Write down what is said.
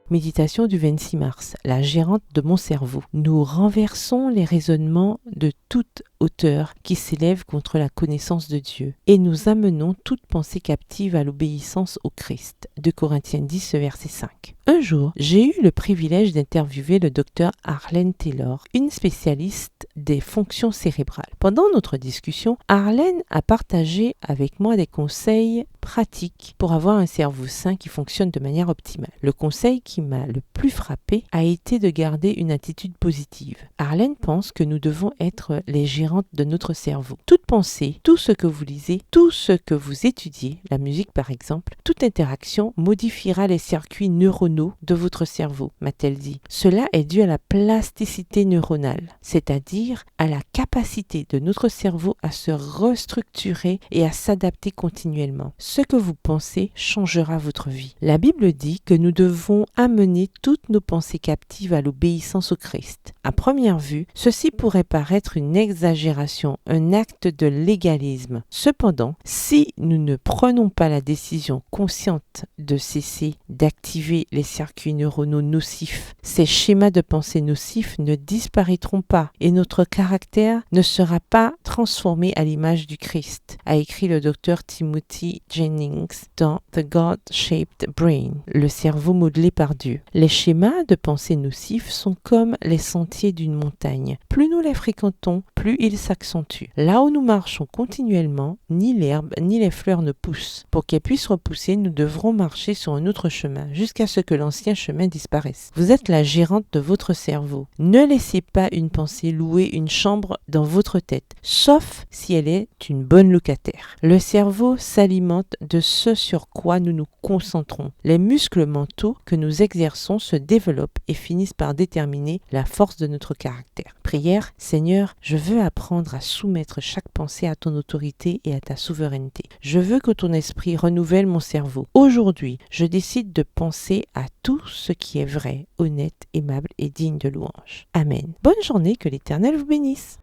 Méditation du 26 mars. La gérante de mon cerveau. Nous renversons les raisonnements de toute hauteur qui s'élèvent contre la connaissance de Dieu et nous amenons toute pensée captive à l'obéissance au Christ. 2 Corinthiens 10, verset 5. Un jour, j'ai eu le privilège d'interviewer le docteur Arlene Taylor, une spécialiste des fonctions cérébrales. Pendant notre discussion, Arlene a partagé avec moi des conseils pratiques pour avoir un cerveau sain qui fonctionne de manière optimale. Le conseil qui m'a le plus frappé a été de garder une attitude positive. Arlene pense que nous devons être les gérantes de notre cerveau. Toute pensée, tout ce que vous lisez, tout ce que vous étudiez, la musique par exemple, toute interaction modifiera les circuits neuronaux de votre cerveau, m'a-t-elle dit. Cela est dû à la plasticité neuronale, c'est-à-dire à la capacité de notre cerveau à se restructurer et à s'adapter continuellement. Ce que vous pensez changera votre vie. La Bible dit que nous devons amener toutes nos pensées captives à l'obéissance au Christ. À première vue, ceci pourrait paraître une exagération, un acte de légalisme. Cependant, si nous ne prenons pas la décision consciente de cesser d'activer les circuits neuronaux nocifs, ces schémas de pensée nocifs ne disparaîtront pas et notre caractère ne sera pas transformé à l'image du Christ, a écrit le docteur Timothy Jennings dans The God-Shaped Brain, le cerveau modelé par Dieu. Les schémas de pensée nocifs sont comme les sentiers d'une montagne. Plus nous les fréquentons, plus ils s'accentuent. Là où nous marchons continuellement, ni l'herbe ni les fleurs ne poussent. Pour qu'elles puissent repousser, nous devrons marcher sur un autre chemin, jusqu'à ce que l'ancien chemin disparaisse. Vous êtes la gérante de votre cerveau. Ne laissez pas une pensée louer une chambre dans votre tête, sauf si elle est une bonne locataire. Le cerveau s'alimente de ce sur quoi nous nous concentrons. Les muscles mentaux que nous exerçons se développent et finissent par déterminer la force de notre caractère. Prière, Seigneur, je veux apprendre à soumettre chaque pensée à ton autorité et à ta souveraineté. Je veux que ton esprit renouvelle mon cerveau. Aujourd'hui, je décide de penser à tout ce qui est vrai, honnête, aimable et digne de louange. Amen. Bonne journée, que l'Éternel vous bénisse.